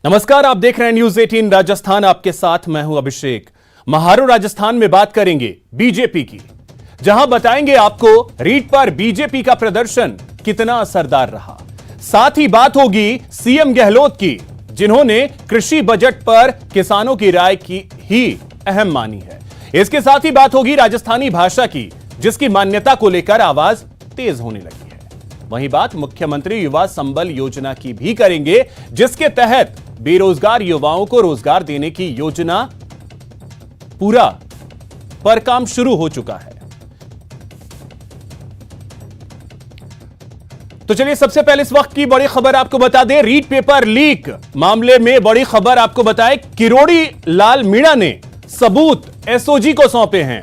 नमस्कार, आप देख रहे हैं न्यूज 18 राजस्थान। आपके साथ मैं हूं अभिषेक। महारो राजस्थान में बात करेंगे बीजेपी की, जहां बताएंगे आपको रीट पर बीजेपी का प्रदर्शन कितना असरदार रहा। साथ ही बात होगी सीएम गहलोत की, जिन्होंने कृषि बजट पर किसानों की राय की ही अहम मानी है। इसके साथ ही बात होगी राजस्थानी भाषा की, जिसकी मान्यता को लेकर आवाज तेज होने लगी है। वहीं बात मुख्यमंत्री युवा संबल योजना की भी करेंगे, जिसके तहत बेरोजगार युवाओं को रोजगार देने की योजना पूरा पर काम शुरू हो चुका है। तो चलिए सबसे पहले इस वक्त की बड़ी खबर आपको बता दें। रीट पेपर लीक मामले में बड़ी खबर आपको बताएं, किरोड़ी लाल मीणा ने सबूत एसओजी को सौंपे हैं।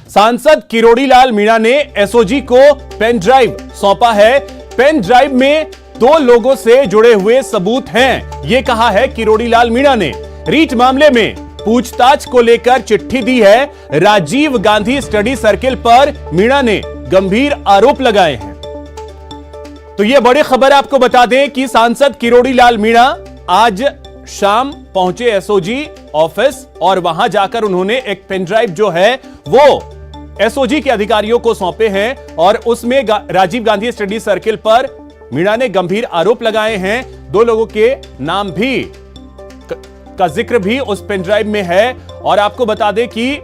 सांसद किरोड़ी लाल मीणा ने एसओजी को पेन ड्राइव सौंपा है। पेन ड्राइव में 2 लोगों से जुड़े हुए सबूत हैं, यह कहा है किरोड़ी लाल मीणा ने। रीट मामले में पूछताछ को लेकर चिट्ठी दी है। राजीव गांधी स्टडी सर्किल पर मीणा ने गंभीर आरोप लगाए हैं। तो यह बड़ी खबर आपको बता दें कि सांसद किरोड़ी लाल मीणा आज शाम पहुंचे एसओजी ऑफिस और वहां जाकर उन्होंने एक पेन ड्राइव जो है वो एसओजी के अधिकारियों को सौंपे हैं और उसमें राजीव गांधी स्टडी सर्किल पर मीणा ने गंभीर आरोप लगाए हैं। 2 लोगों के नाम भी का जिक्र भी उस पेन ड्राइव में है। और आपको बता दें कि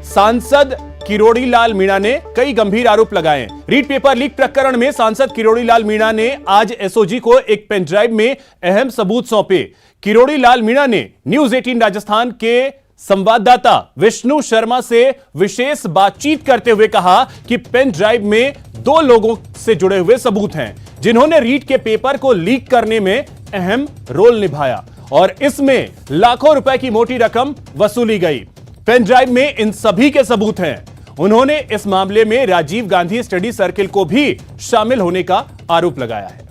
सांसद किरोड़ी लाल मीणा ने कई गंभीर आरोप लगाए। रीट पेपर लीक प्रकरण में सांसद किरोड़ी लाल मीणा ने आज एसओजी को एक पेन ड्राइव में अहम सबूत सौंपे। किरोड़ी लाल मीणा ने न्यूज 18 राजस्थान के संवाददाता विष्णु शर्मा से विशेष बातचीत करते हुए कहा कि पेन ड्राइव में 2 लोगों से जुड़े हुए सबूत हैं, जिन्होंने रीट के पेपर को लीक करने में अहम रोल निभाया और इसमें लाखों रुपए की मोटी रकम वसूली गई। पेन ड्राइव में इन सभी के सबूत हैं। उन्होंने इस मामले में राजीव गांधी स्टडी सर्किल को भी शामिल होने का आरोप लगाया है।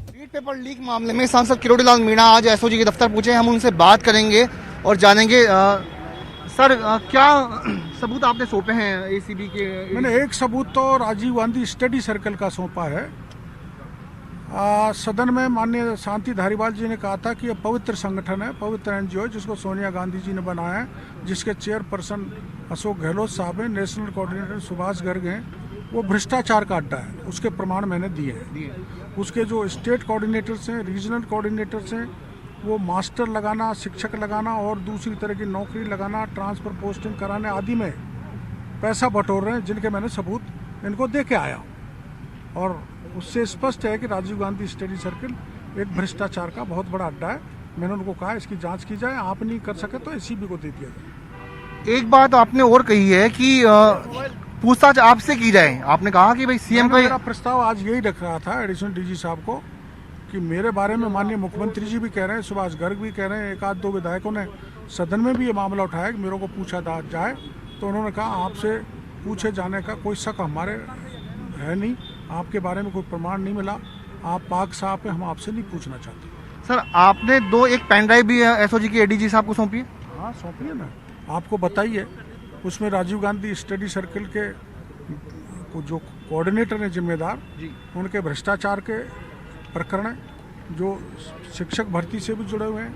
रीट पेपर लीक मामले में सांसद किरोड़ी लाल मीणा आज एसओजी के दफ्तर पहुंचे। हम उनसे बात करेंगे और जानेंगे सर क्या सबूत आपने सौंपे हैं एसीबी के? मैंने एक सबूत तो राजीव गांधी स्टडी सर्कल का सौंपा है। सदन में माननीय शांति धारीवाल जी ने कहा था कि यह पवित्र संगठन है, पवित्र एनजीओ है, जिसको सोनिया गांधी जी ने बनाया है, जिसके चेयरपर्सन अशोक गहलोत साहब हैं, नेशनल कोऑर्डिनेटर सुभाष गर्ग हैं। वो भ्रष्टाचार का अड्डा है, उसके प्रमाण मैंने दिए हैं। उसके जो स्टेट कोऑर्डिनेटर्स हैं, रीजनल कोऑर्डिनेटर्स हैं, वो मास्टर लगाना, शिक्षक लगाना और दूसरी तरह की नौकरी लगाना, ट्रांसफर पोस्टिंग कराने आदि में पैसा बटोर रहे हैं, जिनके मैंने सबूत इनको दे के आया हूँ। और उससे स्पष्ट है कि राजीव गांधी स्टडी सर्किल एक भ्रष्टाचार का बहुत बड़ा अड्डा है। मैंने उनको कहा इसकी जांच की जाए, आप नहीं कर सके तो एसीबी को दे दिया जाए। एक बात आपने और कही है कि पूछताछ आपसे की जाए। आपने कहा कि भाई सीएम का मेरा प्रस्ताव आज यही रख रहा था एडिशनल डीजी साहब को कि मेरे बारे में माननीय मुख्यमंत्री जी भी कह रहे हैं, सुभाष गर्ग भी कह रहे हैं, 1-2 विधायकों ने सदन में भी ये मामला उठाया कि मेरे को पूछा जाए। तो उन्होंने कहा आपसे पूछे जाने का कोई शक हमारे है नहीं, आपके बारे में कोई प्रमाण नहीं मिला, आप पाक साहब पे, हम आपसे नहीं पूछना चाहते। सर आपने एक पेन ड्राइव भी एसओजी की एडीजी साहब को सौंपी है? हाँ सौंपी है ना, आपको बताइए। उसमें राजीव गांधी स्टडी सर्किल के जो कोऑर्डिनेटर हैं जिम्मेदार जी, उनके भ्रष्टाचार के प्रकरण है, जो शिक्षक भर्ती से भी जुड़े हुए हैं,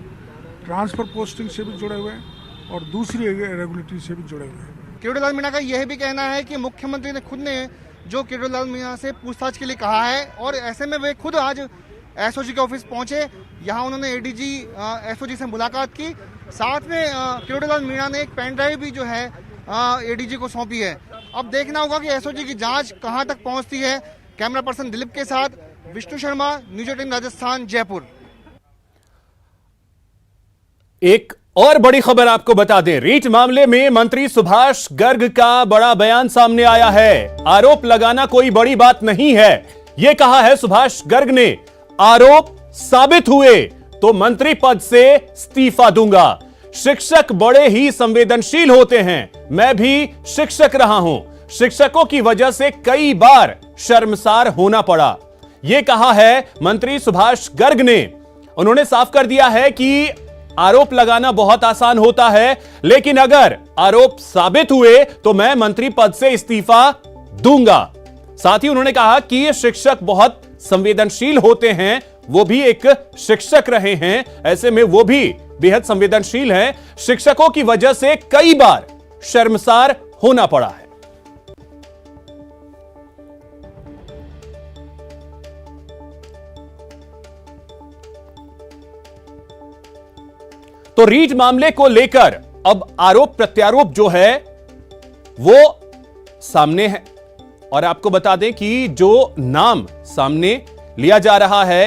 ट्रांसफर पोस्टिंग से भी जुड़े हुए हैं और दूसरी रेगुलेटरी से भी जुड़े हुए हैं। किरोड़ी लाल मीणा का यह भी कहना है कि मुख्यमंत्री ने खुद ने जो किरोड़ी लाल मीणा से पूछताछ के लिए कहा है और ऐसे में वे खुद आज एसओजी के ऑफिस पहुंचे। यहां उन्होंने एडीजी एसओजी से मुलाकात की। साथ में किरोड़ी लाल मीणा ने एक पेन ड्राइव भी जो है एडीजी को सौंपी है। अब देखना होगा कि एसओजी की जांच कहां तक पहुंचती है। कैमरा पर्सन दिलीप के साथ विष्णु शर्मा, न्यूज 18 राजस्थान, जयपुर। एक और बड़ी खबर आपको बता दें, रीट मामले में मंत्री सुभाष गर्ग का बड़ा बयान सामने आया है। आरोप लगाना कोई बड़ी बात नहीं है, यह कहा है सुभाष गर्ग ने। आरोप साबित हुए तो मंत्री पद से इस्तीफा दूंगा। शिक्षक बड़े ही संवेदनशील होते हैं, मैं भी शिक्षक रहा हूं, शिक्षकों की वजह से कई बार शर्मसार होना पड़ा, यह कहा है मंत्री सुभाष गर्ग ने। उन्होंने साफ कर दिया है कि आरोप लगाना बहुत आसान होता है, लेकिन अगर आरोप साबित हुए तो मैं मंत्री पद से इस्तीफा दूंगा। साथ ही उन्होंने कहा कि ये शिक्षक बहुत संवेदनशील होते हैं, वो भी एक शिक्षक रहे हैं, ऐसे में वो भी बेहद संवेदनशील हैं। शिक्षकों की वजह से कई बार शर्मसार होना पड़ा है। तो रीट मामले को लेकर अब आरोप प्रत्यारोप जो है वो सामने है और आपको बता दें कि जो नाम सामने लिया जा रहा है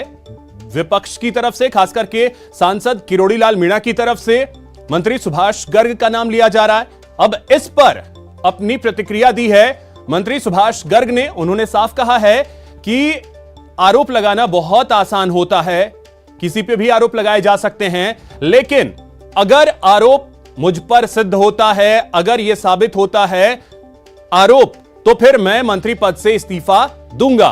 विपक्ष की तरफ से, खास करके सांसद किरोड़ी लाल मीणा की तरफ से मंत्री सुभाष गर्ग का नाम लिया जा रहा है। अब इस पर अपनी प्रतिक्रिया दी है मंत्री सुभाष गर्ग ने। उन्होंने साफ कहा है कि आरोप लगाना बहुत आसान होता है, किसी पे भी आरोप लगाए जा सकते हैं, लेकिन अगर आरोप मुझ पर सिद्ध होता है, अगर यह साबित होता है आरोप, तो फिर मैं मंत्री पद से इस्तीफा दूंगा।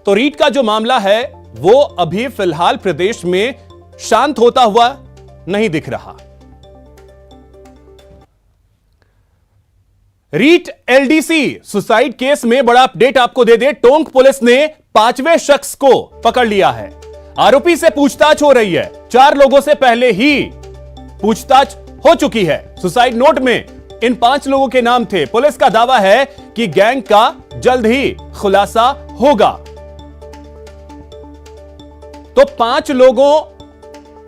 तो रीट का जो मामला है वो अभी फिलहाल प्रदेश में शांत होता हुआ नहीं दिख रहा। रीट एलडीसी सुसाइड केस में बड़ा अपडेट आपको दे दे। टोंक पुलिस ने 5वें शख्स को पकड़ लिया है। आरोपी से पूछताछ हो रही है। 4 लोगों से पहले ही पूछताछ हो चुकी है। सुसाइड नोट में इन 5 लोगों के नाम थे। पुलिस का दावा है कि गैंग का जल्द ही खुलासा होगा। तो 5 लोगों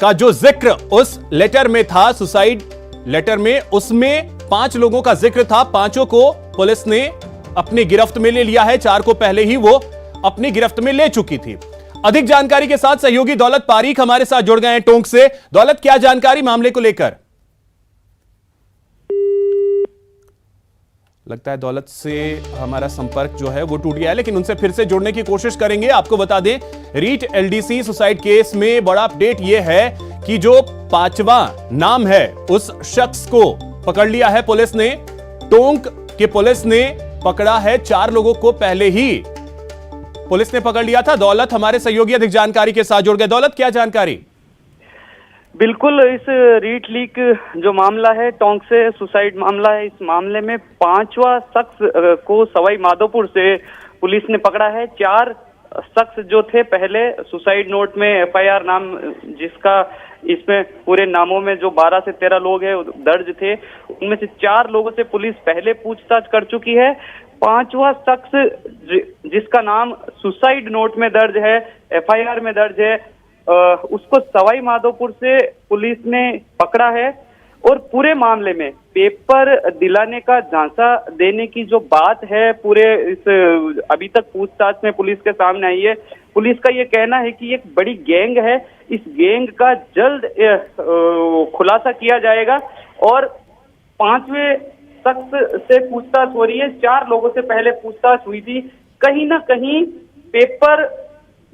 का जो जिक्र उस लेटर में था, सुसाइड लेटर में, उसमें 5 लोगों का जिक्र था। 5 को पुलिस ने अपनी गिरफ्त में ले लिया है। 4 को पहले ही वो अपनी गिरफ्त में ले चुकी थी। अधिक जानकारी के साथ सहयोगी दौलत पारीख हमारे साथ जुड़ गए हैं टोंक से। दौलत, क्या जानकारी मामले को लेकर? लगता है दौलत से हमारा संपर्क जो है वो टूट गया है, लेकिन उनसे फिर से जुड़ने की कोशिश करेंगे। आपको बता दें, रीट एलडीसी सुसाइड केस में बड़ा अपडेट यह है कि जो 5वां नाम है उस शख्स को पकड़ लिया है पुलिस ने। टोंक के पुलिस ने पकड़ा है। 4 लोगों को पहले ही पुलिस ने पकड़ लिया था। दौलत हमारे सहयोगी अधिक जानकारी के साथ जुड़ गए। दौलत, क्या जानकारी? बिल्कुल, इस रीट लीक जो मामला है, टोंक से सुसाइड मामला है, इस मामले में 5वां शख्स को सवाई माधोपुर से पुलिस ने पकड़ा है। 4 शख्स जो थे पहले सुसाइड नोट में एफआईआर नाम, जिसका इसमें पूरे नामों में जो 12 से 13 लोग हैं दर्ज थे, उनमें से 4 लोगों से पुलिस पहले पूछताछ कर चुकी है। 5वां शख्स जिसका नाम सुसाइड नोट में दर्ज है, एफआईआर में दर्ज है, उसको सवाई माधोपुर से पुलिस ने पकड़ा है। और पूरे मामले में पेपर दिलाने का झांसा देने की जो बात है, पूरे इस अभी तक पूछताछ में पुलिस के सामने आई है। पुलिस का ये कहना है कि एक बड़ी गैंग है, इस गैंग का जल्द खुलासा किया जाएगा। और 5वें शख्स से पूछताछ हो रही है। 4 लोगों से पहले पूछताछ हुई थी। कहीं ना कहीं पेपर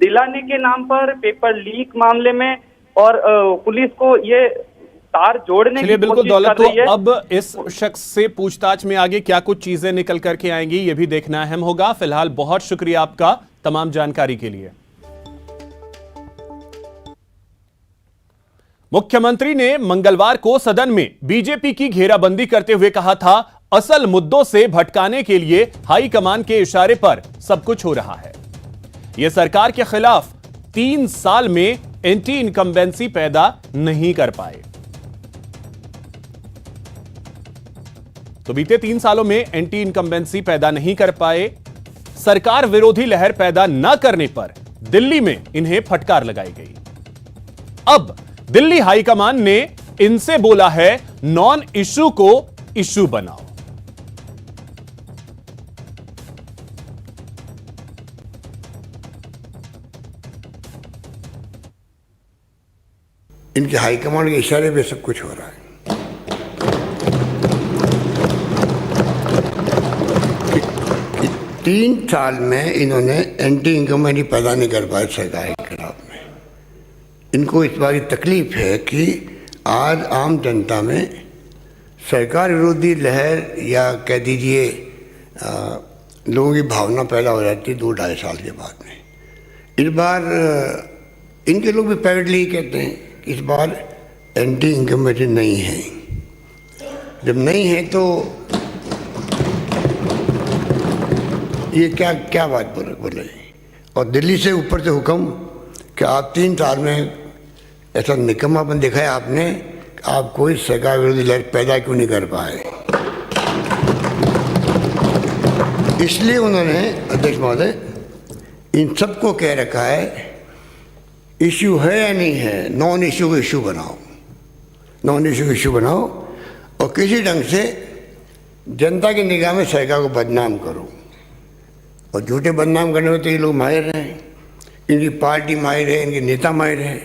दिलाने के नाम पर, पेपर लीक मामले में, और पुलिस को ये तार जोड़ने की बिल्कुल कोशिश दौलत, कर रही है। तो अब इस शख्स से पूछताछ में आगे क्या कुछ चीजें निकल करके आएंगी, ये भी देखना अहम होगा। फिलहाल बहुत शुक्रिया आपका तमाम जानकारी के लिए। मुख्यमंत्री ने मंगलवार को सदन में बीजेपी की घेराबंदी करते हुए कहा था, असल मुद्दों से भटकाने के लिए हाईकमान के इशारे पर सब कुछ हो रहा है। यह सरकार के खिलाफ 3 साल में एंटी इनकम्बेंसी पैदा नहीं कर पाए। तो बीते 3 सालों में एंटी इनकम्बेंसी पैदा नहीं कर पाए। सरकार विरोधी लहर पैदा न करने पर दिल्ली में इन्हें फटकार लगाई गई। अब दिल्ली हाईकमान ने इनसे बोला है, नॉन इशू को इशू बनाओ। इनके हाईकमांड के इशारे पे सब कुछ हो रहा है। 3 साल में इन्होंने एंटी इनकम्बेंसी पैदा नहीं कर पाए सरकार के खिलाफ में। इनको इस बात की तकलीफ है कि आज आम जनता में सरकार विरोधी लहर, या कह दीजिए लोगों की भावना पैदा हो जाती है 2-2.5 साल के बाद में। इस बार इनके लोग भी प्राइवेटली कहते हैं कि इस बार एंटी इनकम्बेंसी नहीं है। जब नहीं है तो ये क्या क्या बात बोले। और दिल्ली से ऊपर से हुक्म कि आप 3 साल में ऐसा निकम्मापन दिखाया आपने, आप कोई सरकार विरोधी लहर पैदा क्यों नहीं कर पाए। इसलिए उन्होंने अध्यक्ष महोदय इन सबको कह रखा है, इश्यू है या नहीं है, नॉन इश्यू को इश्यू बनाओ, नॉन इश्यू को इश्यू बनाओ और किसी ढंग से जनता की निगाह में सरकार को बदनाम करो। और झूठे बदनाम करने में तो ये लोग माहिर हैं, इनकी पार्टी माहिर है, इनके नेता माहिर हैं।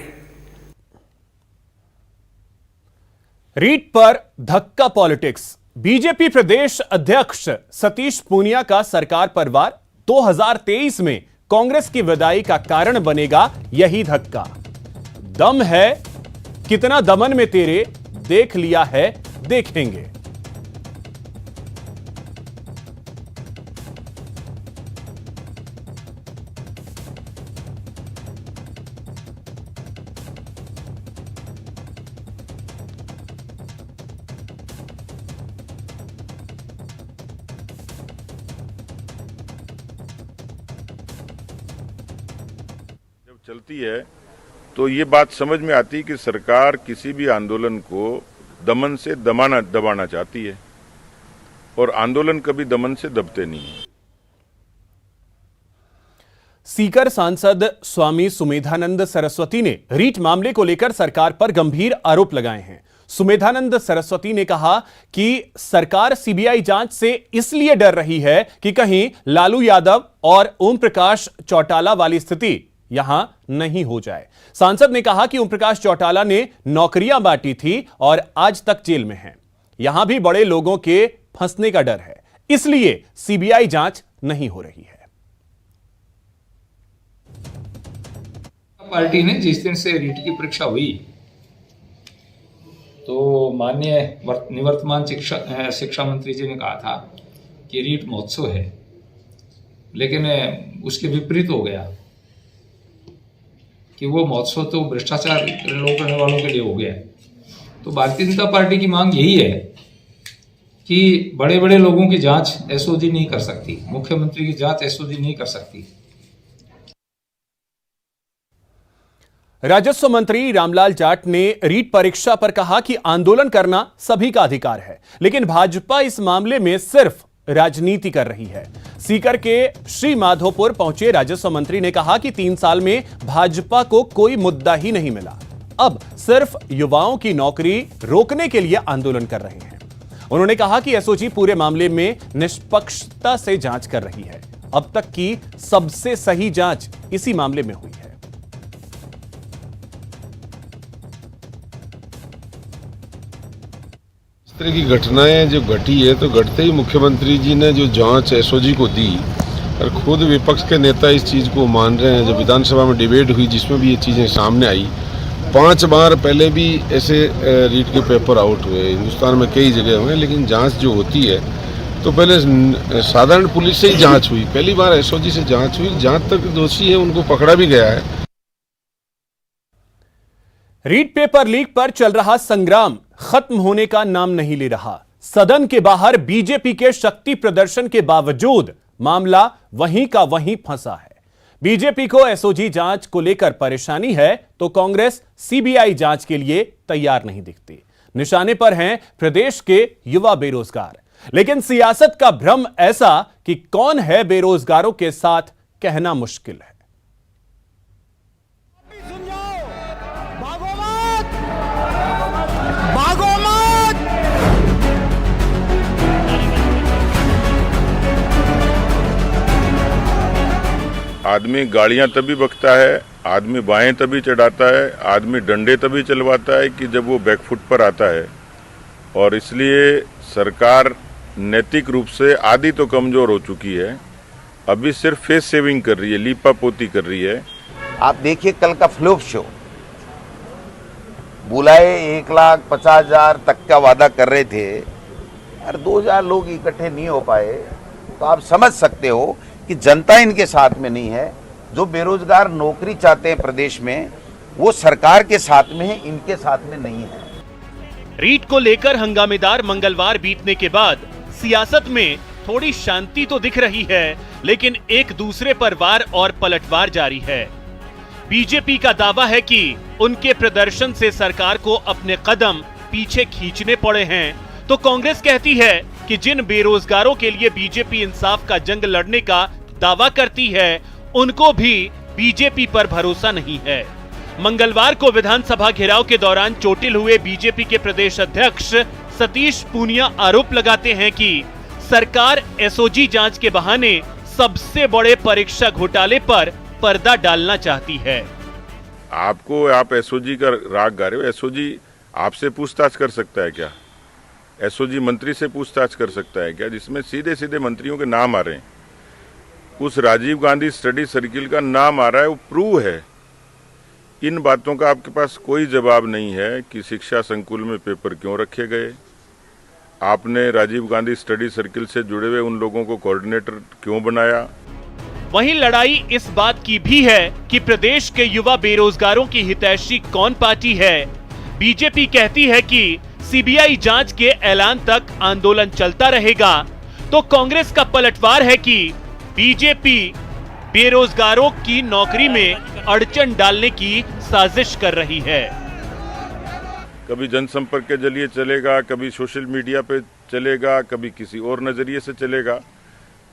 रीट पर धक्का पॉलिटिक्स। बीजेपी प्रदेश अध्यक्ष सतीश पूनिया का सरकार पर वार 2023 में कांग्रेस की विदाई का कारण बनेगा यही धक्का। दम है कितना दमन में तेरे, देख लिया है देखेंगे। चलती है तो ये बात समझ में आती है कि सरकार किसी भी आंदोलन को दमन से दबाना चाहती है और आंदोलन कभी दमन से दबते नहीं है। सीकर सांसद स्वामी सुमेधानंद सरस्वती ने रीट मामले को लेकर सरकार पर गंभीर आरोप लगाए हैं। सुमेधानंद सरस्वती ने कहा कि सरकार सीबीआई जांच से इसलिए डर रही है कि कहीं लालू यादव और ओम प्रकाश चौटाला वाली स्थिति यहां नहीं हो जाए। सांसद ने कहा कि ओम प्रकाश चौटाला ने नौकरियां बांटी थी और आज तक जेल में हैं। यहां भी बड़े लोगों के फंसने का डर है, इसलिए सीबीआई जांच नहीं हो रही है। पार्टी ने जिस दिन से रीट की परीक्षा हुई तो माननीय निवर्तमान शिक्षा मंत्री जी ने कहा था कि रीट महोत्सव है, लेकिन उसके विपरीत हो गया कि वो महोत्सव तो भ्रष्टाचार करने वालों के लिए हो गया। तो भारतीय जनता पार्टी की मांग यही है कि बड़े बड़े लोगों की जांच एसओजी नहीं कर सकती, मुख्यमंत्री की जांच एसओजी नहीं कर सकती। राजस्व मंत्री रामलाल जाट ने रीट परीक्षा पर कहा कि आंदोलन करना सभी का अधिकार है, लेकिन भाजपा इस मामले में सिर्फ राजनीति कर रही है। सीकर के श्री माधोपुर पहुंचे राजस्व मंत्री ने कहा कि 3 साल में भाजपा को कोई मुद्दा ही नहीं मिला, अब सिर्फ युवाओं की नौकरी रोकने के लिए आंदोलन कर रहे हैं। उन्होंने कहा कि एसओजी पूरे मामले में निष्पक्षता से जांच कर रही है। अब तक की सबसे सही जांच इसी मामले में हुई है। इस तरह की घटनाएं जो घटी है तो घटते ही मुख्यमंत्री जी ने जो जांच एसओजी को दी और खुद विपक्ष के नेता इस चीज़ को मान रहे हैं। जब विधानसभा में डिबेट हुई जिसमें भी ये चीज़ें सामने आई, 5 बार पहले भी ऐसे रीट के पेपर आउट हुए हिंदुस्तान में कई जगह हुए, लेकिन जांच जो होती है तो पहले साधारण पुलिस से ही जांच हुई, पहली बार एसओजी से जांच हुई। जहां तक दोषी है उनको पकड़ा भी गया है। रीट पेपर लीक पर चल रहा संग्राम खत्म होने का नाम नहीं ले रहा। सदन के बाहर बीजेपी के शक्ति प्रदर्शन के बावजूद मामला वहीं का वहीं फंसा है। बीजेपी को एसओजी जांच को लेकर परेशानी है तो कांग्रेस सीबीआई जांच के लिए तैयार नहीं दिखती। निशाने पर हैं प्रदेश के युवा बेरोजगार, लेकिन सियासत का भ्रम ऐसा कि कौन है बेरोजगारों के साथ कहना मुश्किल है। आदमी गाड़ियां तभी बकता है, आदमी बाएं तभी चढ़ाता है, आदमी डंडे तभी चलवाता है कि जब वो बैकफुट पर आता है। और इसलिए सरकार नैतिक रूप से आधी तो कमजोर हो चुकी है, अभी सिर्फ फेस सेविंग कर रही है, लीपा पोती कर रही है। आप देखिए कल का फ्लॉप शो, बुलाए 1,50,000 तक का वादा कर रहे थे और 2,000 लोग इकट्ठे नहीं हो पाए, तो आप समझ सकते हो कि जनता इनके साथ में नहीं है। जो बेरोजगार नौकरी चाहते हैं प्रदेश में, वो सरकार के साथ में है, इनके साथ में नहीं है। रीट को लेकर हंगामेदार मंगलवार बीतने के बाद सियासत में थोड़ी शांति तो दिख रही है, लेकिन एक दूसरे पर वार और पलटवार जारी है। बीजेपी का दावा है कि उनके प्रदर्शन से सरकार को अपने कदम पीछे खींचने पड़े हैं, तो कांग्रेस कहती है कि जिन बेरोजगारों के लिए बीजेपी इंसाफ का जंग लड़ने का दावा करती है, उनको भी बीजेपी पर भरोसा नहीं है। मंगलवार को विधानसभा घेराव के दौरान चोटिल हुए बीजेपी के प्रदेश अध्यक्ष सतीश पूनिया आरोप लगाते हैं कि सरकार एसओजी जांच के बहाने सबसे बड़े परीक्षा घोटाले पर पर्दा डालना चाहती है। आप एसओजी का राग गा रहे हो। एसओजी आपसे पूछताछ कर सकता है क्या? एसओजी मंत्री से पूछताछ कर सकता है क्या, जिसमें सीधे सीधे मंत्रियों के नाम आ रहे हैं? उस राजीव गांधी स्टडी सर्किल का नाम आ रहा है, वो प्रूव है। इन बातों का आपके पास कोई जवाब नहीं है कि शिक्षा संकुल में पेपर क्यों रखे गए, आपने राजीव गांधी स्टडी सर्किल से जुड़े हुए उन लोगों को कोऑर्डिनेटर क्यों बनाया। वहीं लड़ाई इस बात की भी है कि प्रदेश के युवा बेरोजगारों की हितैषी कौन पार्टी है। बीजेपी कहती है कि सीबीआई जांच के ऐलान तक आंदोलन चलता रहेगा, तो कांग्रेस का पलटवार है कि बीजेपी बेरोजगारों की नौकरी में अड़चन डालने की साजिश कर रही है। कभी जनसंपर्क के जरिए चलेगा, कभी सोशल मीडिया पे चलेगा, कभी किसी और नजरिए से चलेगा।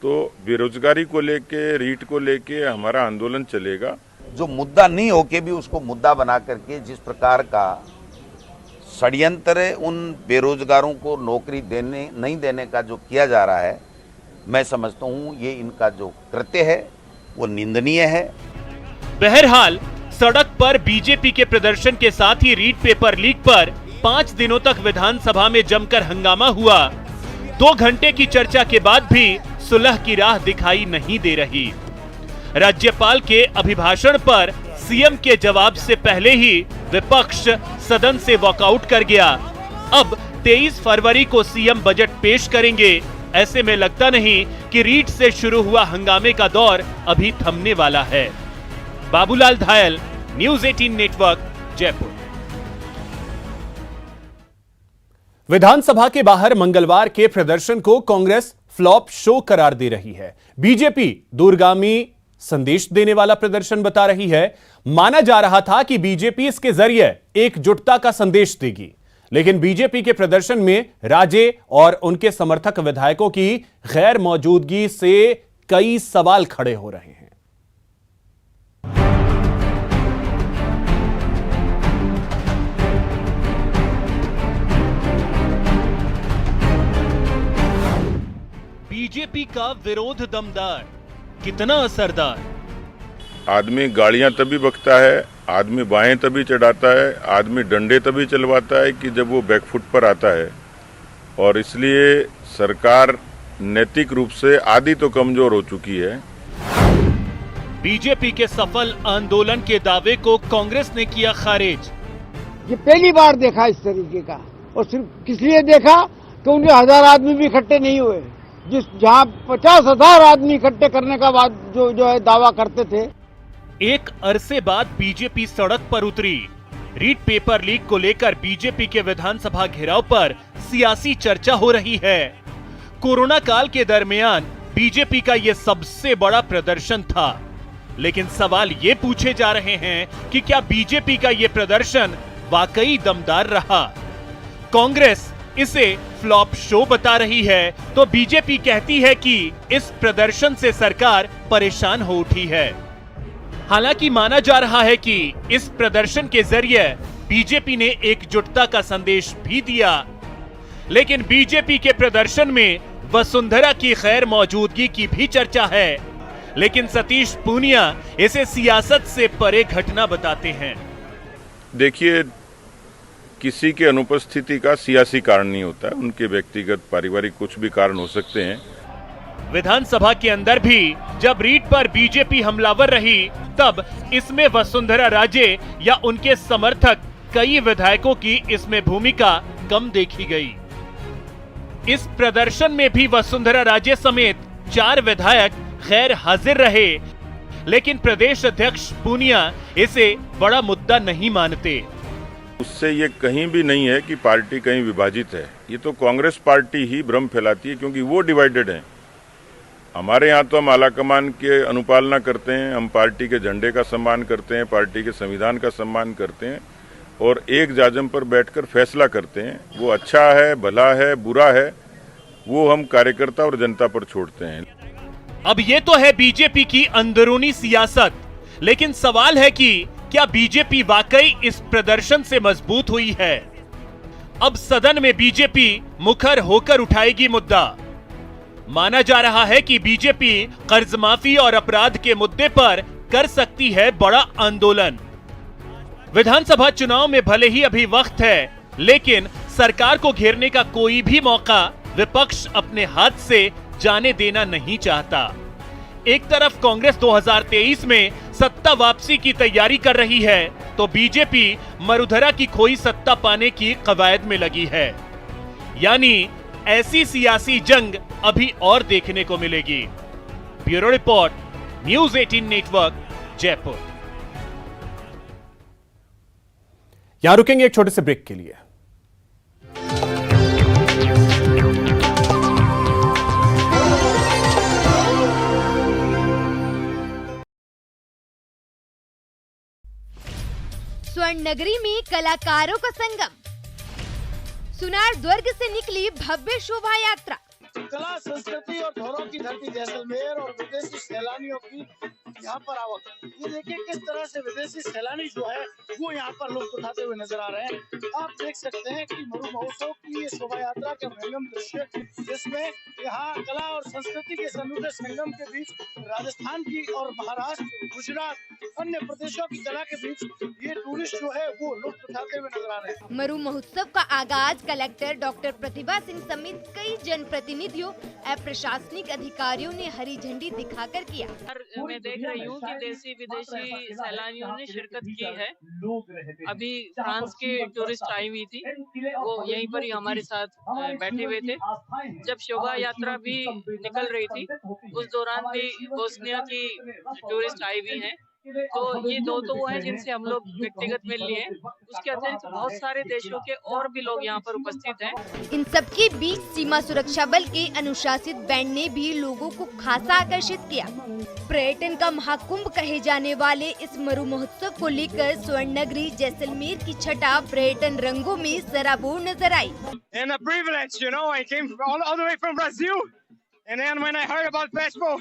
तो बेरोजगारी को लेके, रीट को लेके हमारा आंदोलन चलेगा। जो मुद्दा नहीं होके भी उसको मुद्दा बना करके जिस प्रकार का षड्यंत्र उन बेरोजगारों को नौकरी देने नहीं देने का जो किया जा रहा है, मैं समझता हूँ ये इनका जो कृत्य है वो निंदनीय है। बहरहाल सड़क पर बीजेपी के प्रदर्शन के साथ ही रीट पेपर लीक पर 5 दिनों तक विधानसभा में जमकर हंगामा हुआ। 2 घंटे की चर्चा के बाद भी सुलह की राह दिखाई नहीं दे रही। राज्यपाल के अभिभाषण पर सीएम के जवाब से पहले ही विपक्ष सदन से वॉकआउट कर गया। अब 23 फरवरी को सीएम बजट पेश करेंगे। ऐसे में लगता नहीं कि रीट से शुरू हुआ हंगामे का दौर अभी थमने वाला है। Babulal धायल, news 18 network, Jaipur. विधानसभा के बाहर मंगलवार के प्रदर्शन को कांग्रेस फ्लॉप शो करार दे रही है। बीजेपी दूरगामी संदेश देने वाला प्रदर्शन बता रही है। माना जा रहा था कि बीजेपी इसके जरिए एकजुटता का संदेश देगी, लेकिन बीजेपी के प्रदर्शन में राजे और उनके समर्थक विधायकों की गैर मौजूदगी से कई सवाल खड़े हो रहे हैं। बीजेपी का विरोध दमदार, कितना असरदार। आदमी गाड़ियां तभी बकता है, आदमी बाहें तभी चढ़ाता है, आदमी डंडे तभी चलवाता है कि जब वो बैकफुट पर आता है। और इसलिए सरकार नैतिक रूप से आधी तो कमजोर हो चुकी है। बीजेपी के सफल आंदोलन के दावे को कांग्रेस ने किया खारिज। ये पहली बार देखा इस तरीके का, और सिर्फ किस लिए देखा कि उनके 1000 आदमी भी इकट्ठे नहीं हुए, जहां 50,000 आदमी इकट्ठे करने का बाद जो है दावा करते थे। एक अरसे बाद बीजेपी सड़क पर उतरी। रीट पेपर लीक को लेकर बीजेपी के विधानसभा घेराव पर सियासी चर्चा हो रही है। कोरोना काल के दरमियान बीजेपी का यह सबसे बड़ा प्रदर्शन था, लेकिन सवाल ये पूछे जा रहे हैं कि क्या बीजेपी का यह प्रदर्शन वाकई दमदार रहा। कांग्रेस इसे फ्लॉप शो बता रही है, तो बीजेपी कहती है कि इस प्रदर्शन से सरकार परेशान हो उठी है। हालांकि माना जा रहा है कि इस प्रदर्शन के जरिए बीजेपी ने एकजुटता का संदेश भी दिया, लेकिन बीजेपी के प्रदर्शन में वसुंधरा की गैर मौजूदगी की भी चर्चा है। लेकिन सतीश पूनिया इसे सियासत से परे घटना बताते हैं। देखिए, किसी के अनुपस्थिति का सियासी कारण नहीं होता है, उनके व्यक्तिगत पारिवारिक कुछ भी कारण हो सकते हैं। विधानसभा के अंदर भी जब रीट पर बीजेपी हमलावर रही, तब इसमें वसुंधरा राजे या उनके समर्थक कई विधायकों की इसमें भूमिका कम देखी गई। इस प्रदर्शन में भी वसुंधरा राजे समेत 4 विधायक गैर हाजिर रहे, लेकिन प्रदेश अध्यक्ष पूनिया इसे बड़ा मुद्दा नहीं मानते। उससे ये कहीं भी नहीं है कि पार्टी कहीं विभाजित है। ये तो कांग्रेस पार्टी ही भ्रम फैलाती है, क्योंकि वो डिवाइडेड है। हमारे यहाँ तो हम आलाकमान के अनुपालना करते हैं, हम पार्टी के झंडे का सम्मान करते हैं, पार्टी के संविधान का सम्मान करते हैं और एक जाजम पर बैठकर फैसला करते हैं। वो अच्छा है, भला है, बुरा है, वो हम कार्यकर्ता और जनता पर छोड़ते हैं। अब ये तो है बीजेपी की अंदरूनी सियासत, लेकिन सवाल है कि क्या बीजेपी वाकई इस प्रदर्शन से मजबूत हुई है? अब सदन में बीजेपी मुखर होकर उठाएगी मुद्दा। माना जा रहा है कि बीजेपी कर्ज माफी और अपराध के मुद्दे पर कर सकती है बड़ा आंदोलन। विधानसभा चुनाव में भले ही अभी वक्त है, लेकिन सरकार को घेरने का कोई भी मौका विपक्ष अपने हाथ से जाने देना नहीं चाहता। एक तरफ कांग्रेस 2023 में सत्ता वापसी की तैयारी कर रही है, तो बीजेपी मरुधरा की खोई सत्ता पाने की कवायद में लगी है। यानी ऐसी सियासी जंग अभी और देखने को मिलेगी। Bureau report, news 18 network, Jaipur. यहां रुकेंगे एक छोटे से ब्रेक के लिए। स्वर्ण नगरी में कलाकारों का संगम, सुनार दुर्ग से निकली भव्य शोभा यात्रा। कला, संस्कृति और धरोहर की धरती जैसलमेर और विदेशी सैलानियों की यहाँ पर आवक। ये देखिए किस तरह से विदेशी सैलानी जो है वो यहाँ पर लुत्फ उठाते हुए नजर आ रहे हैं। आप देख सकते हैं कि मरु महोत्सव की ये शोभा यात्रा का भंगम दृश्य, जिसमें यहाँ कला और संस्कृति के अनूठे संगम के बीच राजस्थान की और महाराष्ट्र, गुजरात, अन्य प्रदेशों की कला के बीच ये टूरिस्ट जो है वो लुत्फ उठाते हुए नजर आ रहे हैं। मरु महोत्सव का आगाज कलेक्टर डॉक्टर प्रतिभा सिंह समेत कई जनप्रतिनिधियों और प्रशासनिक अधिकारियों ने हरी झंडी दिखाकर किया। मैं देख रही हूँ कि देशी विदेशी सैलानियों ने शिरकत की है। अभी फ्रांस के टूरिस्ट आई हुई थी, वो यहीं पर ही हमारे साथ बैठे हुए थे। जब शोभा यात्रा भी निकल रही थी, उस दौरान भी बोस्निया की टूरिस्ट आई हुई हैं। तो ये दो तो वो हैं जिनसे हम लोग व्यक्तिगत मिल लिए हैं। उसके अतिरिक्त बहुत सारे देशों के और भी लोग यहाँ पर उपस्थित हैं। इन सबके बीच सीमा सुरक्षा बल के अनुशासित बैंड ने भी लोगों को खासा आकर्षित किया। पर्यटन का महाकुंभ कहे जाने वाले इस मरु महोत्सव को लेकर स्वर्ण नगरी जैसलमेर की छटा पर्यटन रंगों में सराबोर नजर आई। And a privilege, you know, I came all the way from Brazil, and then when I heard about Pespo,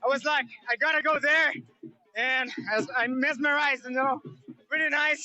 I was like, I gotta go there. And as I'm mesmerized, you know, pretty nice.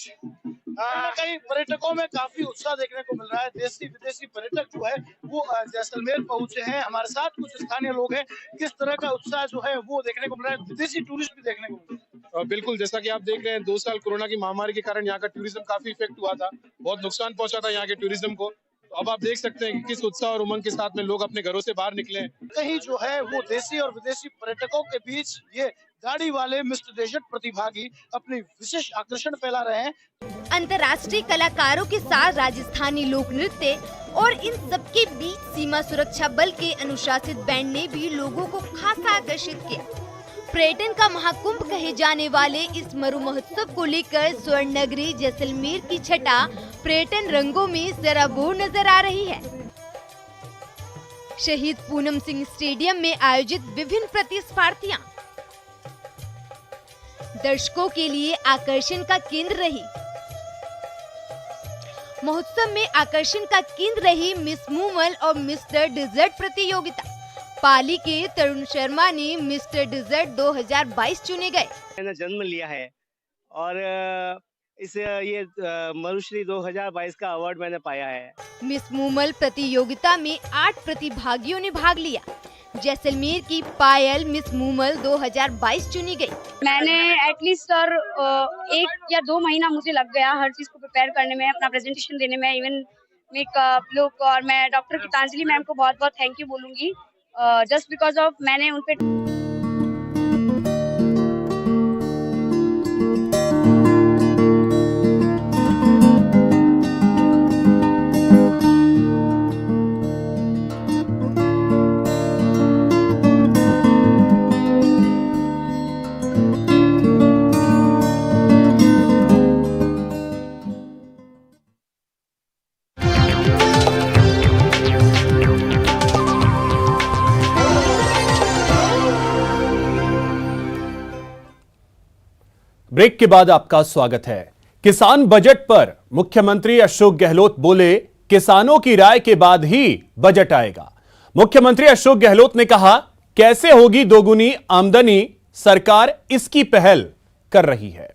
कई पर्यटकों में काफी उत्साह देखने को मिल रहा है। देशी विदेशी पर्यटक जो है वो जैसलमेर पहुंचे हैं। हमारे साथ कुछ स्थानीय लोग हैं। किस तरह का उत्साह जो है वो देखने को मिल रहा है, विदेशी टूरिस्ट भी देखने को मिल रहा है। बिल्कुल, जैसा कि आप देख रहे हैं, 2 साल कोरोना की महामारी के कारण यहाँ का टूरिज्म काफी इफेक्ट हुआ था, बहुत नुकसान पहुंचा था यहाँ के टूरिज्म को। तो अब आप देख सकते हैं कि किस उत्साह और उमंग के साथ में लोग अपने घरों से बाहर निकले हैं। कहीं जो है वो देशी और विदेशी पर्यटकों के बीच ये गाड़ी वाले मिस्टर डेजर्ट प्रतिभागी अपनी विशेष आकर्षण फैला रहे हैं। अंतर्राष्ट्रीय कलाकारों के साथ राजस्थानी लोक नृत्य और इन सबके बीच सीमा सुरक्षा बल के अनुशासित बैंड ने भी लोगों को खासा आकर्षित किया। पर्यटन का महाकुंभ कहे जाने वाले इस मरु महोत्सव को लेकर स्वर्ण नगरी जैसलमेर की छटा पर्यटन रंगों में सराबोर नजर आ रही है। शहीद पूनम सिंह स्टेडियम में आयोजित विभिन्न प्रतिस्पर्धियां दर्शकों के लिए आकर्षण का केंद्र रही। महोत्सव में आकर्षण का केंद्र रही मिस मूमल और मिस्टर डिजर्ट प्रतियोगिता। पाली के तरुण शर्मा ने मिस्टर डिजर्ट 2022 चुने गए। मैंने जन्म लिया है और ये मरुश्री 2022 का अवार्ड मैंने पाया है। मिस मूमल प्रतियोगिता में 8 प्रतिभागियों ने भाग लिया। जैसलमेर की पायल मिस मूमल 2022 चुनी गई। मैंने एटलीस्ट सर 1 या 2 महीना मुझे लग गया हर चीज को प्रिपेयर करने में, अपना प्रेजेंटेशन देने में, इवन मेकअप लुक। और मैं डॉक्टर गीतांजलि मैम को बहुत बहुत थैंक यू बोलूंगी, जस्ट बिकॉज ऑफ मैंने उन पे ब्रेक के बाद आपका स्वागत है। किसान बजट पर मुख्यमंत्री अशोक गहलोत बोले, किसानों की राय के बाद ही बजट आएगा। मुख्यमंत्री अशोक गहलोत ने कहा, कैसे होगी दोगुनी आमदनी, सरकार इसकी पहल कर रही है।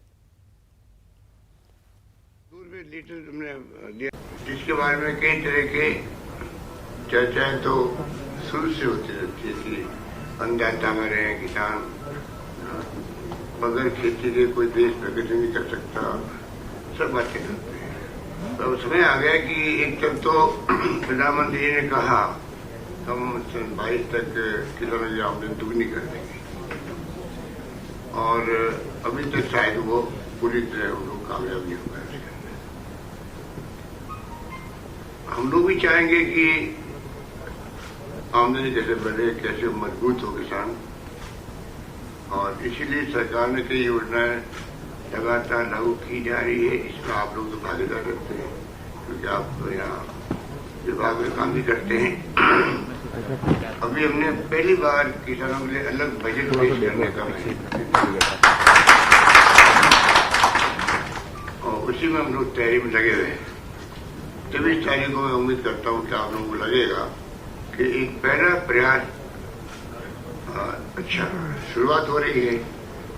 जिसके बारे में कई तरह के चर्चाएं तो शुरू से होती रहती है कि अन्नदाता में रहे किसान, बगैर खेती के कोई देश प्रगति नहीं कर सकता, सब बातें करते हैं। तो उसमें आ गया कि एक तरफ तो प्रधानमंत्री जी ने कहा हम 22 तक किसानों की आमदनी दुगनी कर देंगे, और अभी तक शायद वो पूरी तरह उनको कामयाबी हो गए। हम लोग भी चाहेंगे कि आमदनी कैसे बढ़े, कैसे मजबूत हो किसान, और इसीलिए सरकार ने कई योजनाएं लगातार लागू की जा रही है। इसमें आप लोग तो भागीदार रहते हैं, क्योंकि आप तो यहाँ विभाग में काम भी करते हैं। अभी हमने पहली बार किसानों के लिए अलग बजट पेश करने का और उसी में हम लोग तैयारी में लगे हुए हैं। 23 तारीख को मैं उम्मीद करता हूँ कि आप लोगों को लगेगा कि एक पहला प्रयास अच्छा शुरुआत हो रही है,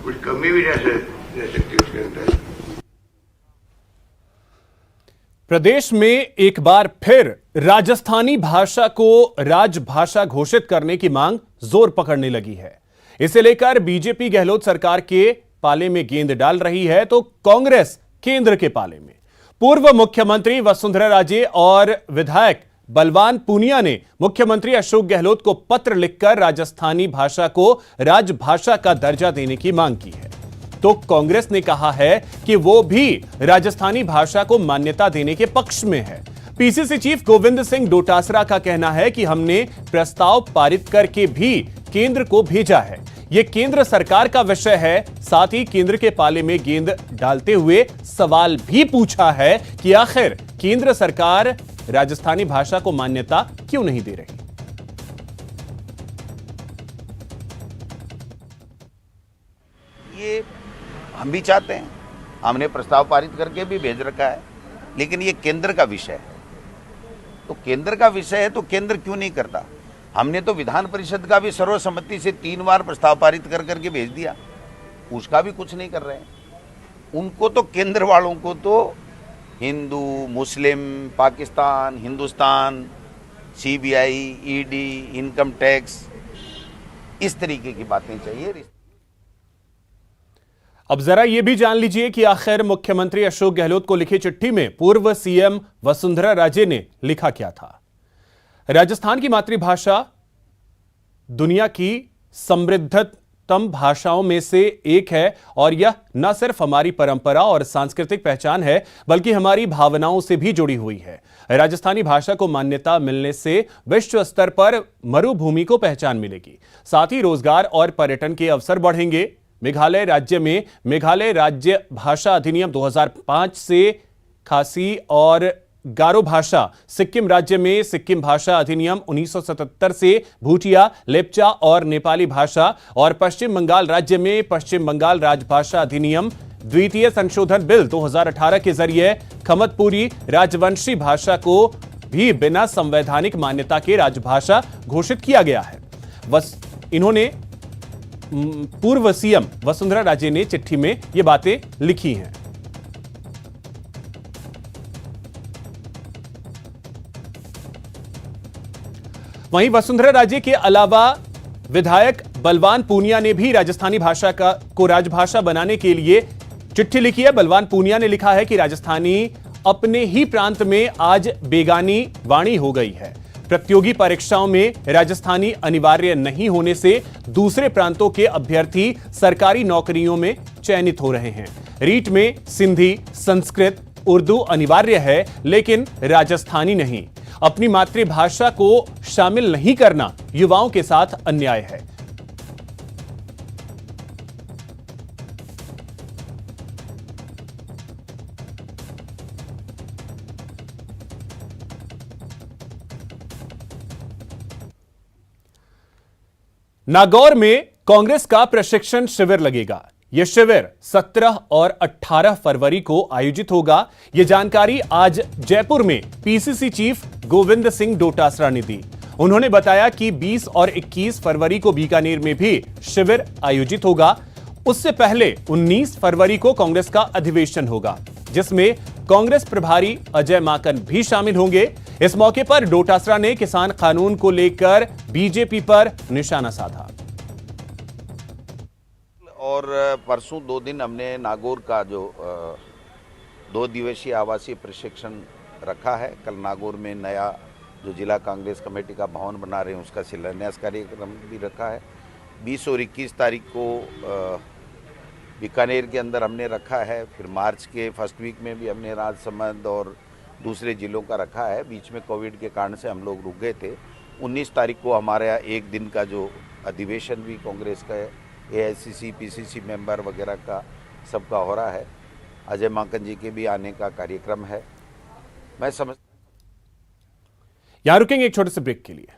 कुछ कमी भी रह सकती है उसके अंदर। प्रदेश में एक बार फिर राजस्थानी भाषा को राजभाषा घोषित करने की मांग जोर पकड़ने लगी है। इसे लेकर बीजेपी गहलोत सरकार के पाले में गेंद डाल रही है तो कांग्रेस केंद्र के पाले में। पूर्व मुख्यमंत्री वसुंधरा राजे और विधायक बलवान पूनिया ने मुख्यमंत्री अशोक गहलोत को पत्र लिखकर राजस्थानी भाषा को राजभाषा का दर्जा देने की मांग की है। तो कांग्रेस ने कहा है कि वो भी राजस्थानी भाषा को मान्यता देने के पक्ष में है। पीसीसी चीफ गोविंद सिंह डोटासरा का कहना है कि हमने प्रस्ताव पारित करके भी केंद्र को भेजा है, ये केंद्र सरकार का विषय है। साथ ही केंद्र के पाले में गेंद डालते हुए सवाल भी पूछा है कि आखिर केंद्र सरकार राजस्थानी भाषा को मान्यता क्यों नहीं दे रही। ये हम भी चाहते हैं, हमने प्रस्ताव पारित करके भी भेज रखा है, लेकिन ये केंद्र का विषय है। तो केंद्र का विषय है तो केंद्र क्यों नहीं करता। हमने तो विधान परिषद का भी सर्वसम्मति से 3 बार प्रस्ताव पारित कर करके भेज दिया, उसका भी कुछ नहीं कर रहे हैं। उनको तो केंद्र वालों को तो हिंदू, मुस्लिम, Pakistan, Hindustan, CBI, ED, income tax, इस तरीके की बातें चाहिए। अब जरा यह भी जान लीजिए कि आखिर मुख्यमंत्री अशोक गहलोत को लिखी चिट्ठी में पूर्व सीएम वसुंधरा राजे ने लिखा क्या था। राजस्थान की मातृभाषा दुनिया की समृद्धतम भाषाओं में से एक है और यह न सिर्फ हमारी परंपरा और सांस्कृतिक पहचान है बल्कि हमारी भावनाओं से भी जुड़ी हुई है। राजस्थानी भाषा को मान्यता मिलने से विश्व स्तर पर मरुभूमि को पहचान मिलेगी, साथ ही रोजगार और पर्यटन के अवसर बढ़ेंगे। मेघालय राज्य में मेघालय राज्य भाषा अधिनियम 2005 से खासी और गारो भाषा, सिक्किम राज्य में सिक्किम भाषा अधिनियम 1977 से भूटिया, लेप्चा और नेपाली भाषा, और पश्चिम बंगाल राज्य में पश्चिम बंगाल राजभाषा अधिनियम द्वितीय संशोधन बिल 2018 के जरिए खमतपुरी राजवंशी भाषा को भी बिना संवैधानिक मान्यता के राजभाषा घोषित किया गया है। इन्होंने पूर्व सीएम वसुंधरा राजे ने चिट्ठी में ये बातें लिखी हैं। वहीं वसुंधरा राजे के अलावा विधायक बलवान पूनिया ने भी राजस्थानी भाषा को राजभाषा बनाने के लिए चिट्ठी लिखी है। बलवान पूनिया ने लिखा है कि राजस्थानी अपने ही प्रांत में आज बेगानी वाणी हो गई है। प्रतियोगी परीक्षाओं में राजस्थानी अनिवार्य नहीं होने से दूसरे प्रांतों के अभ्यर्थी सरकारी नौकरियों में चयनित हो रहे हैं। रीट में सिंधी, संस्कृत, उर्दू अनिवार्य है लेकिन राजस्थानी नहीं। अपनी मातृभाषा को शामिल नहीं करना युवाओं के साथ अन्याय है। नागौर में कांग्रेस का प्रशिक्षण शिविर लगेगा। यह शिविर 17 और 18 फरवरी को आयोजित होगा। यह जानकारी आज जयपुर में पीसीसी चीफ गोविंद सिंह डोटासरा ने दी। उन्होंने बताया कि 20 और 21 फरवरी को बीकानेर में भी शिविर आयोजित होगा। उससे पहले 19 फरवरी को कांग्रेस का अधिवेशन होगा, जिसमें कांग्रेस प्रभारी अजय माकन भी शामिल होंगे। इस मौके पर डोटासरा ने किसान कानून को लेकर बीजेपी पर निशाना साधा। और परसों 2 दिन हमने नागौर का जो 2 दिवसीय आवासीय प्रशिक्षण रखा है। कल नागौर में नया जो जिला कांग्रेस कमेटी का भवन बना रहे हैं उसका शिलान्यास कार्यक्रम भी रखा है। 20 और 21 तारीख को बीकानेर के अंदर हमने रखा है। फिर मार्च के फर्स्ट वीक में भी हमने राजसमंद और दूसरे जिलों का रखा है। बीच में कोविड के कारण से हम लोग रुक गए थे। 19 तारीख को हमारे यहाँ 1 दिन का जो अधिवेशन भी कांग्रेस का एआईसीसी पीसीसी मेंबर वगैरह का सबका हो रहा है। अजय माकन जी के भी आने का कार्यक्रम है। मैं समझ यहां रुकेंगे एक छोटे से ब्रेक के लिए।